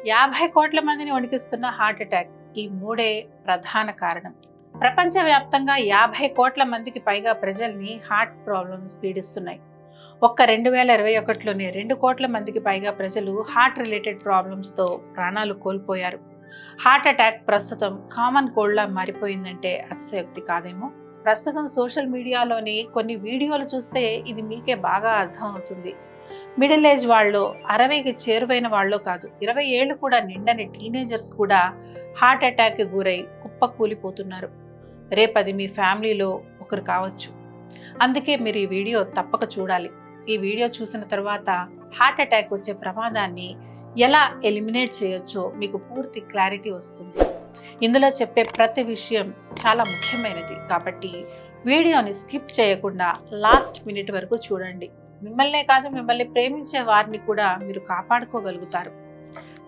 50 కోట్ల మందిని వణికిస్తున్న heart attack ఈ మూడే ప్రధాన కారణం. ప్రపంచవ్యాప్తంగా 50 కోట్ల మందికి పైగా ప్రజల్ని హార్ట్ ప్రాబ్లమ్స్ పీడిస్తున్నాయి. ఒక్క 2021లోనే 2 కోట్ల మందికి పైగా ప్రజలు హార్ట్ రిలేటెడ్ ప్రాబ్లమ్స్తో ప్రాణాలు కోల్పోయారు. హార్ట్ అటాక్ ప్రస్తుతం కామన్ కోల్డ్లా మారిపోయిందంటే అతిశయోక్తి కాదేమో. ప్రస్తుతం సోషల్ మీడియాలోని కొన్ని వీడియోలు చూస్తే ఇది మీకే బాగా అర్థం అవుతుంది. మిడిల్ ఏజ్ వాళ్ళు, 60కి చేరువైన వాళ్ళు కాదు, 20 ఏళ్ళు కూడా నిండని టీనేజర్స్ కూడా హార్ట్ అటాక్కి గురై కుప్పకూలిపోతున్నారు. రేపది మీ ఫ్యామిలీలో ఒకరు కావచ్చు. అందుకే మీరు ఈ వీడియో తప్పక చూడాలి. ఈ వీడియో చూసిన తర్వాత హార్ట్ అటాక్ వచ్చే ప్రమాదాన్ని ఎలా ఎలిమినేట్ చేయొచ్చో మీకు పూర్తి క్లారిటీ వస్తుంది. ఇందులో చెప్పే ప్రతి విషయం చాలా ముఖ్యమైనది కాబట్టి వీడియోని స్కిప్ చేయకుండా లాస్ట్ మినిట్ వరకు చూడండి. మిమ్మల్నే కాదు, మిమ్మల్ని ప్రేమించే వారిని కూడా మీరు కాపాడుకోగలుగుతారు.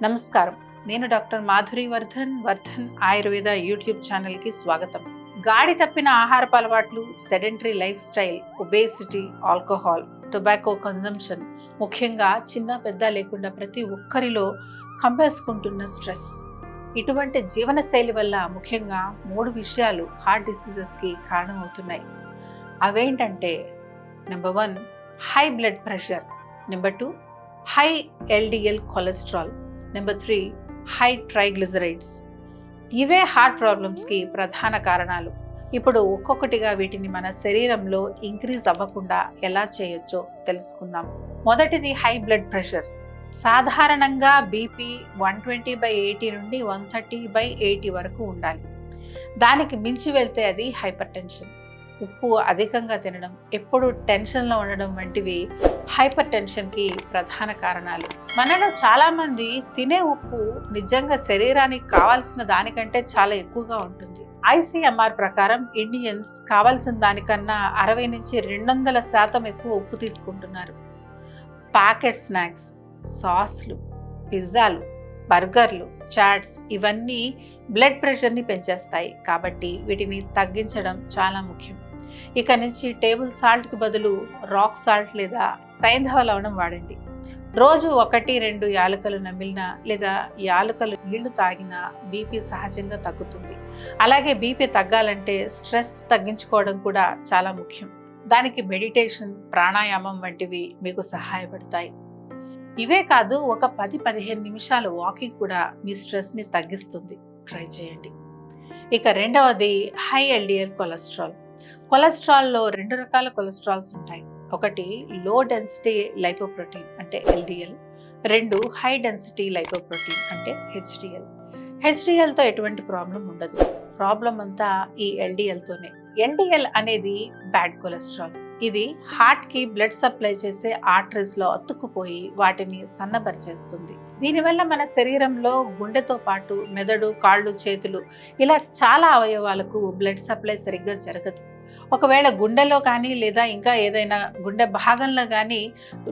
నమస్కారం, నేను డాక్టర్ మాధురి వర్ధన్ ఆయుర్వేద యూట్యూబ్ ఛానల్కి స్వాగతం. గాడి తప్పిన ఆహారపు అలవాట్లు, sedentary life style, obesity, alcohol, tobacco consumption, ముఖ్యంగా చిన్న పెద్ద లేకుండా ప్రతి ఒక్కరిలో కంపేసుకుంటున్న స్ట్రెస్, ఇటువంటి జీవనశైలి వల్ల ముఖ్యంగా 3 విషయాలు హార్ట్ డిసీజెస్కి కారణమవుతున్నాయి. అవేంటంటే number 1 high blood pressure, number 2 high LDL cholesterol, number 3 high triglycerides. ఇవే హార్ట్ ప్రాబ్లమ్స్కి ప్రధాన కారణాలు. ఇప్పుడు ఒక్కొక్కటిగా వీటిని మన శరీరంలో ఇంక్రీజ్ అవ్వకుండా ఎలా చేయొచ్చో తెలుసుకుందాం. మొదటిది హై బ్లడ్ ప్రెషర్. సాధారణంగా బీపీ 120/80 నుండి 130/80 వరకు ఉండాలి. దానికి మించి వెళ్తే అది హైపర్ టెన్షన్. ఉప్పు అధికంగా తినడం, ఎప్పుడు టెన్షన్లో ఉండడం వంటివి హైపర్ టెన్షన్కి ప్రధాన కారణాలు. మనలో చాలామంది తినే ఉప్పు నిజంగా శరీరానికి కావాల్సిన దానికంటే చాలా ఎక్కువగా ఉంటుంది. ICMR ప్రకారం ఇండియన్స్ కావాల్సిన దానికన్నా 60 నుంచి 200% ఎక్కువ ఉప్పు తీసుకుంటున్నారు. ప్యాకెట్ స్నాక్స్, సాస్లు, పిజ్జాలు, బర్గర్లు, చాట్స్ ఇవన్నీ బ్లడ్ ప్రెషర్ని పెంచేస్తాయి కాబట్టి వీటిని తగ్గించడం చాలా ముఖ్యం. ఇక నుంచి టేబుల్ సాల్ట్కి బదులు రాక్ సాల్ట్ లేదా సైంధవ లవణం వాడండి. రోజు 1-2 యాలకులు నమిలినా లేదా యాలకులు నీళ్లు తాగినా బీపీ సహజంగా తగ్గుతుంది. అలాగే బీపీ తగ్గాలంటే స్ట్రెస్ తగ్గించుకోవడం కూడా చాలా ముఖ్యం. దానికి మెడిటేషన్, ప్రాణాయామం వంటివి మీకు సహాయపడతాయి. ఇవే కాదు, ఒక 10-15 నిమిషాలు వాకింగ్ కూడా మీ స్ట్రెస్ని తగ్గిస్తుంది. ట్రై చేయండి. ఇక రెండవది హై LDL కొలెస్ట్రాల్. కొలెస్ట్రాల్లో 2 రకాల కొలెస్ట్రాల్స్ ఉంటాయి. ఒకటి లో డెన్సిటీ లైపోప్రోటీన్ అంటే LDL, 2 హై డెన్సిటీ లైపోప్రోటీన్ అంటే HDL. HDLతో ఎటువంటి ప్రాబ్లం ఉండదు. ప్రాబ్లం అంతా ఈ LDLతోనే. LDL అనేది బ్యాడ్ కొలెస్ట్రాల్. ఇది హార్ట్కి బ్లడ్ సప్లై చేసే ఆర్టరీస్లో అతుక్కుపోయి వాటిని సన్నబరిచేస్తుంది. దీనివల్ల మన శరీరంలో గుండెతో పాటు మెదడు, కాళ్ళు, చేతులు ఇలా చాలా అవయవాలకు బ్లడ్ సప్లై సరిగ్గా జరగదు. ఒకవేళ గుండెలో కానీ లేదా ఇంకా ఏదైనా గుండె భాగంలో కానీ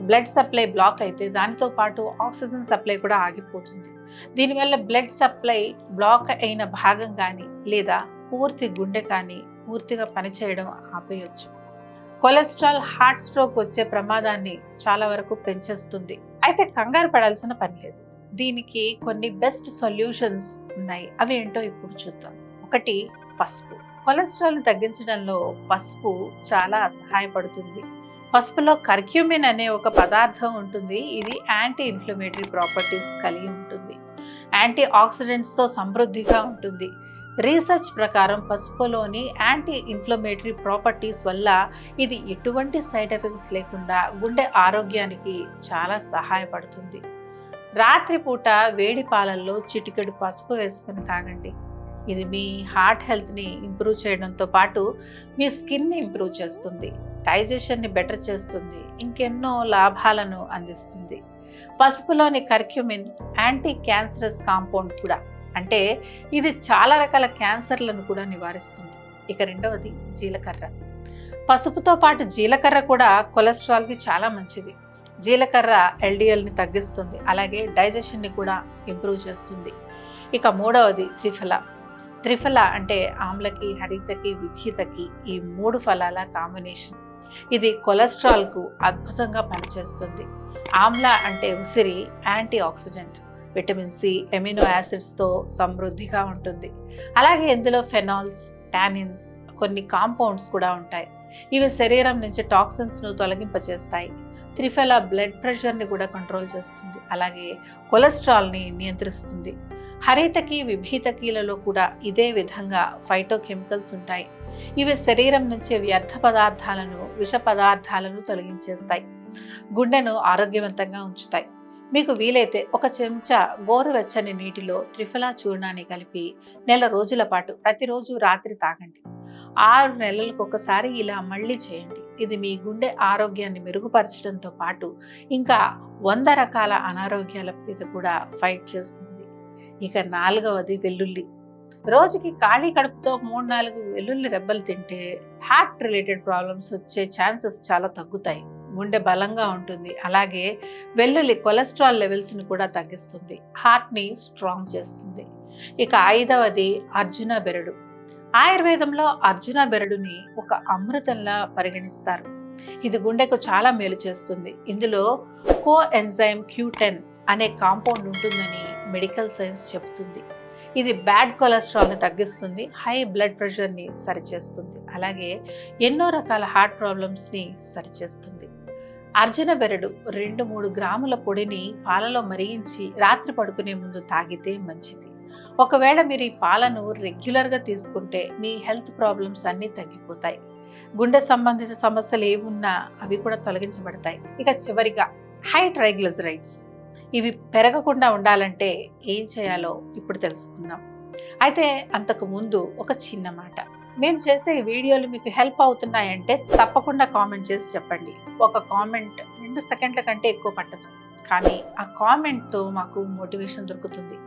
బ్లడ్ సప్లై బ్లాక్ అయితే దానితో పాటు ఆక్సిజన్ సప్లై కూడా ఆగిపోతుంది. దీనివల్ల బ్లడ్ సప్లై బ్లాక్ అయిన భాగం కానీ లేదా పూర్తి గుండె కానీ పూర్తిగా పనిచేయడం ఆపేయచ్చు. కొలెస్ట్రాల్ హార్ట్ స్ట్రోక్ వచ్చే ప్రమాదాన్ని చాలా వరకు పెంచేస్తుంది. అయితే కంగారు పడాల్సిన పని లేదు. దీనికి కొన్ని బెస్ట్ సొల్యూషన్స్ ఉన్నాయి. అవి ఏంటో ఇప్పుడు చూద్దాం. ఒకటి పసుపు. కొలెస్ట్రాల్ని తగ్గించడంలో పసుపు చాలా సహాయపడుతుంది. పసుపులో కర్క్యూమిన్ అనే ఒక పదార్థం ఉంటుంది. ఇది యాంటీ ఇన్ఫ్లమేటరీ ప్రాపర్టీస్ కలిగి ఉంటుంది. యాంటీ ఆక్సిడెంట్స్తో సమృద్ధిగా ఉంటుంది. రీసెర్చ్ ప్రకారం పసుపులోని యాంటీ ఇన్ఫ్లమేటరీ ప్రాపర్టీస్ వల్ల ఇది ఎటువంటి సైడ్ ఎఫెక్ట్స్ లేకుండా గుండె ఆరోగ్యానికి చాలా సహాయపడుతుంది. రాత్రిపూట వేడి పాలల్లో చిటికెడు పసుపు వేసుకొని తాగండి. ఇది మీ హార్ట్ హెల్త్ని ఇంప్రూవ్ చేయడంతో పాటు మీ స్కిన్ని ఇంప్రూవ్ చేస్తుంది, డైజెషన్ని బెటర్ చేస్తుంది, ఇంకెన్నో లాభాలను అందిస్తుంది. పసుపులోని కర్క్యూమిన్ యాంటీ క్యాన్సరస్ కాంపౌండ్ కూడా, అంటే ఇది చాలా రకాల క్యాన్సర్లను కూడా నివారిస్తుంది. ఇక రెండవది జీలకర్ర. పసుపుతో పాటు జీలకర్ర కూడా కొలెస్ట్రాల్కి చాలా మంచిది. జీలకర్ర LDLని తగ్గిస్తుంది, అలాగే డైజెషన్ని కూడా ఇంప్రూవ్ చేస్తుంది. ఇక మూడవది త్రిఫల. త్రిఫల అంటే ఆమ్లకి, హరితకి, విఘితకి ఈ 3 ఫలాల కాంబినేషన్. ఇది కొలెస్ట్రాల్కు అద్భుతంగా పనిచేస్తుంది. ఆమ్ల అంటే ఉసిరి antioxidant, vitamin C, amino యాసిడ్స్తో సమృద్ధిగా ఉంటుంది. అలాగే ఇందులో ఫెనాల్స్, టానిన్స్, కొన్ని కాంపౌండ్స్ కూడా ఉంటాయి. ఇవి శరీరం నుంచి టాక్సిన్స్ను తొలగింపచేస్తాయి. త్రిఫలా బ్లడ్ ప్రెషర్ని కూడా కంట్రోల్ చేస్తుంది. అలాగే కొలెస్ట్రాల్ని నియంత్రిస్తుంది. హరితకి, విభీతకీలలో కూడా ఇదే విధంగా ఫైటోకెమికల్స్ ఉంటాయి. ఇవి శరీరం నుంచి వ్యర్థ పదార్థాలను, విష పదార్థాలను తొలగించేస్తాయి. గుండెను ఆరోగ్యవంతంగా ఉంచుతాయి. మీకు వీలైతే ఒక చెంచా గోరువెచ్చని నీటిలో త్రిఫలా చూర్ణాన్ని కలిపి నెల రోజుల పాటు ప్రతిరోజు రాత్రి తాగండి. 6 నెలలకు ఒకసారి ఇలా మళ్ళీ చేయండి. ఇది మీ గుండె ఆరోగ్యాన్ని మెరుగుపరచడంతో పాటు ఇంకా 100 రకాల అనారోగ్యాల మీద కూడా ఫైట్ చేస్తుంది. ఇక 4వది వెల్లుల్లి. రోజుకి ఖాళీ కడుపుతో 3-4 వెల్లుల్లి రెబ్బలు తింటే హార్ట్ రిలేటెడ్ ప్రాబ్లమ్స్ వచ్చే ఛాన్సెస్ చాలా తగ్గుతాయి. గుండె బలంగా ఉంటుంది. అలాగే వెల్లుల్లి కొలెస్ట్రాల్ లెవెల్స్ని కూడా తగ్గిస్తుంది. హార్ట్ని స్ట్రాంగ్ చేస్తుంది. ఇక 5వది అర్జున బెరడు. ఆయుర్వేదంలో అర్జున బెరడుని ఒక అమృతంలా పరిగణిస్తారు. ఇది గుండెకు చాలా మేలు చేస్తుంది. ఇందులో కో ఎంజైమ్ Q10 అనే కాంపౌండ్ ఉంటుందని మెడికల్ సైన్స్ చెబుతుంది. ఇది బ్యాడ్ కొలెస్ట్రాల్ని తగ్గిస్తుంది. హై బ్లడ్ ప్రెషర్ని సరిచేస్తుంది. అలాగే ఎన్నో రకాల హార్ట్ ప్రాబ్లమ్స్ని సరిచేస్తుంది. అర్జున బెరడు 2-3 గ్రాముల పొడిని పాలలో మరిగించి రాత్రి పడుకునే ముందు తాగితే మంచిది. ఒకవేళ మీరు ఈ పాలను రెగ్యులర్గా తీసుకుంటే మీ హెల్త్ ప్రాబ్లమ్స్ అన్నీ తగ్గిపోతాయి. గుండె సంబంధిత సమస్యలు ఏమున్నా అవి కూడా తొలగించబడతాయి. ఇక చివరిగా హై ట్రైగ్లిజరైడ్స్. ఇవి పెరగకుండా ఉండాలంటే ఏం చేయాలో ఇప్పుడు తెలుసుకుందాం. అయితే అంతకు ముందు ఒక చిన్న మాట. మేము చేసే ఈ వీడియోలు మీకు హెల్ప్ అవుతున్నాయంటే తప్పకుండా కామెంట్ చేసి చెప్పండి. ఒక కామెంట్ 2 సెకండ్ల కంటే ఎక్కువ పట్టదు, కానీ ఆ కామెంట్తో మాకు మోటివేషన్ దొరుకుతుంది.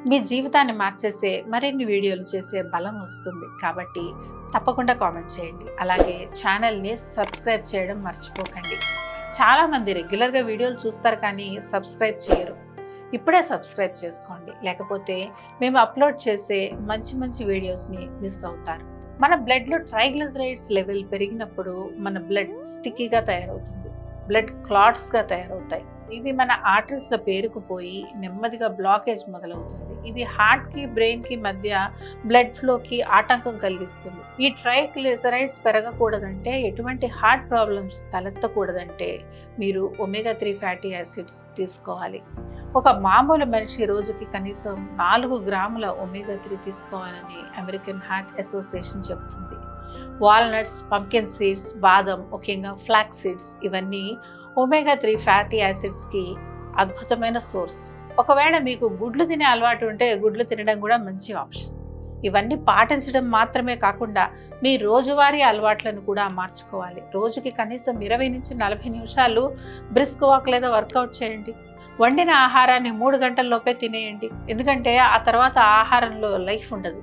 మీ జీవితాన్ని మార్చేసే మరిన్ని వీడియోలు చేసే బలం వస్తుంది. కాబట్టి తప్పకుండా కామెంట్ చేయండి. అలాగే ఛానల్ని సబ్స్క్రైబ్ చేయడం మర్చిపోకండి. చాలామంది రెగ్యులర్గా వీడియోలు చూస్తారు కానీ సబ్స్క్రైబ్ చేయరు. ఇప్పుడే సబ్స్క్రైబ్ చేసుకోండి, లేకపోతే మేము అప్లోడ్ చేసే మంచి మంచి వీడియోస్ని మిస్ అవుతారు. మన బ్లడ్లో ట్రైగ్లిజరైడ్స్ లెవెల్ పెరిగినప్పుడు మన బ్లడ్ స్టిక్కీగా తయారవుతుంది. బ్లడ్ క్లాట్స్గా తయారవుతాయి. ఇవి మన ఆర్టరీస్లో పేరుకుపోయి నెమ్మదిగా బ్లాకేజ్ మొదలవుతుంది. ఇది హార్ట్కి, బ్రెయిన్కి మధ్య బ్లడ్ ఫ్లోకి ఆటంకం కలిగిస్తుంది. ఈ ట్రైగ్లిజరైడ్స్ పెరగకూడదంటే, ఎటువంటి హార్ట్ ప్రాబ్లమ్స్ తలెత్తకూడదంటే మీరు ఒమేగా-3 ఫ్యాటీ యాసిడ్స్ తీసుకోవాలి. ఒక మామూలు మనిషి రోజుకి కనీసం 4 గ్రాముల ఒమేగా-3 తీసుకోవాలని అమెరికన్ హార్ట్ అసోసియేషన్ చెబుతుంది. వాల్నట్స్, పంకిన్ సీడ్స్, బాదం, ముఖ్యంగా ఫ్లాక్స్ సీడ్స్ ఇవన్నీ ఒమేగా-3 ఫ్యాటీ యాసిడ్స్కి అద్భుతమైన సోర్స్. ఒకవేళ మీకు గుడ్లు తినే అలవాటు ఉంటే గుడ్లు తినడం కూడా మంచి ఆప్షన్. ఇవన్నీ పాటించడం మాత్రమే కాకుండా మీ రోజువారీ అలవాట్లను కూడా మార్చుకోవాలి. రోజుకి కనీసం 20-40 నిమిషాలు బ్రిస్క్ వాక్ లేదా వర్కౌట్ చేయండి. వండిన ఆహారాన్ని 3 గంటల్లోపే తినేయండి. ఎందుకంటే ఆ తర్వాత ఆహారంలో లైఫ్ ఉండదు.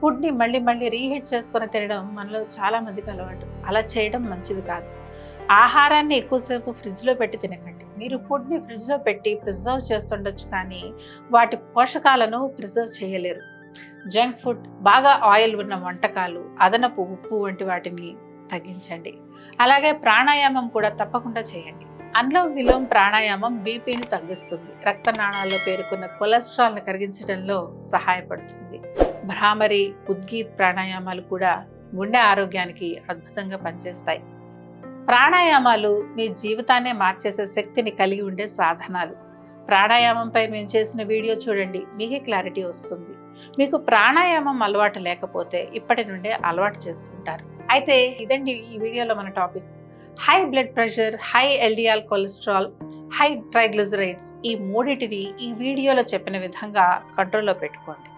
ఫుడ్ని మళ్ళీ రీహీట్ చేసుకొని తినడం మనలో చాలామందికి అలవాటు. అలా చేయడం మంచిది కాదు. ఆహారాన్ని ఎక్కువసేపు ఫ్రిడ్జ్లో పెట్టి తినకండి. మీరు ఫుడ్ని ఫ్రిడ్జ్లో పెట్టి ప్రిజర్వ్ చేస్తుండొచ్చు, కానీ వాటి పోషకాలను ప్రిజర్వ్ చేయలేరు. జంక్ ఫుడ్, బాగా ఆయిల్ ఉన్న వంటకాలు, అదనపు ఉప్పు వంటి వాటిని తగ్గించండి. అలాగే ప్రాణాయామం కూడా తప్పకుండా చేయండి. అనులోమ విలోమ ప్రాణాయామం బీపీని తగ్గిస్తుంది. రక్తనాళాల్లో పేరుకున్న కొలెస్ట్రాల్ని కరిగించడంలో సహాయపడుతుంది. భ్రామరి, ఉద్గీత్ ప్రాణాయామాలు కూడా గుండె ఆరోగ్యానికి అద్భుతంగా పనిచేస్తాయి. ప్రాణాయామాలు మీ జీవితాన్నే మార్చేసే శక్తిని కలిగి ఉండే సాధనాలు. ప్రాణాయామంపై మేము చేసిన వీడియో చూడండి, మీకే క్లారిటీ వస్తుంది. మీకు ప్రాణాయామం అలవాటు లేకపోతే ఇప్పటి నుండే అలవాటు చేసుకుంటారు. అయితే ఇదండి ఈ వీడియోలో మన topic. High blood pressure, high LDL cholesterol, high triglycerides, ఈ మూడింటిని ఈ వీడియోలో చెప్పిన విధంగా కంట్రోల్లో పెట్టుకోండి.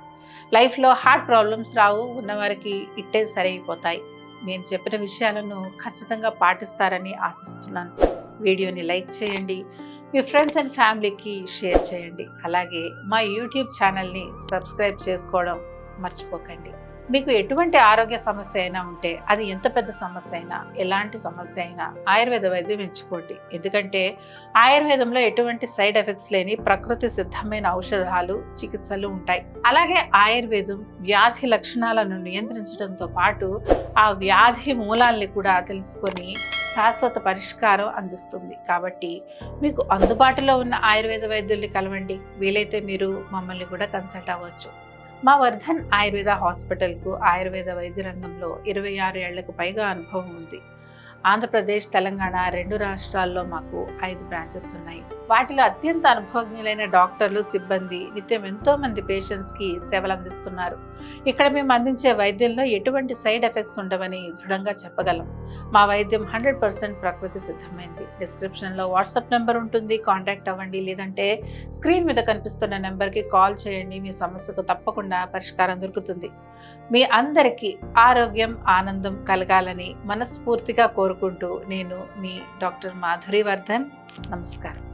లైఫ్లో హార్ట్ ప్రాబ్లమ్స్ రావు, ఉన్నవారికి ఇట్టే సరైపోతాయి. నేను చెప్పిన విషయాలను ఖచ్చితంగా పాటిస్తారని ఆశిస్తున్నాను. వీడియోని లైక్ చేయండి, మీ ఫ్రెండ్స్ అండ్ ఫ్యామిలీకి షేర్ చేయండి. అలాగే మా యూట్యూబ్ ఛానల్ని సబ్స్క్రైబ్ చేసుకోవడం మర్చిపోకండి. మీకు ఎటువంటి ఆరోగ్య సమస్య అయినా ఉంటే, అది ఎంత పెద్ద సమస్య అయినా, ఎలాంటి సమస్య అయినా ఆయుర్వేద వైద్యం ఎంచుకోండి. ఎందుకంటే ఆయుర్వేదంలో ఎటువంటి సైడ్ ఎఫెక్ట్స్ లేని ప్రకృతి సిద్ధమైన ఔషధాలు, చికిత్సలు ఉంటాయి. అలాగే ఆయుర్వేదం వ్యాధి లక్షణాలను నియంత్రించడంతో పాటు ఆ వ్యాధి మూలాల్ని కూడా తెలుసుకొని శాశ్వత పరిష్కారం అందిస్తుంది. కాబట్టి మీకు అందుబాటులో ఉన్న ఆయుర్వేద వైద్యుల్ని కలవండి. వీలైతే మీరు మమ్మల్ని కూడా కన్సల్ట్ అవ్వచ్చు. మా వర్ధన్ ఆయుర్వేద హాస్పిటల్కు ఆయుర్వేద వైద్య రంగంలో 26 ఏళ్లకు పైగా అనుభవం ఉంది. ఆంధ్రప్రదేశ్, తెలంగాణ 2 రాష్ట్రాల్లో మాకు 5 బ్రాంచెస్ ఉన్నాయి. వాటిలో అత్యంత అనుభవజ్ఞులైన డాక్టర్లు, సిబ్బంది నిత్యం ఎంతో మంది పేషెంట్స్కి సేవలు అందిస్తున్నారు. ఇక్కడ మేము అందించే వైద్యంలో ఎటువంటి సైడ్ ఎఫెక్ట్స్ ఉండవని దృఢంగా చెప్పగలం. మా వైద్యం 100% ప్రకృతి సిద్ధమైంది. డిస్క్రిప్షన్లో వాట్సాప్ నెంబర్ ఉంటుంది, కాంటాక్ట్ అవ్వండి. లేదంటే స్క్రీన్ మీద కనిపిస్తున్న నెంబర్కి కాల్ చేయండి. మీ సమస్యకు తప్పకుండా పరిష్కారం దొరుకుతుంది. మీ అందరికీ ఆరోగ్యం, ఆనందం కలగాలని మనస్ఫూర్తిగా కోరుకుంటూ నేను మీ డాక్టర్ మాధురి వర్ధన్. నమస్కారం.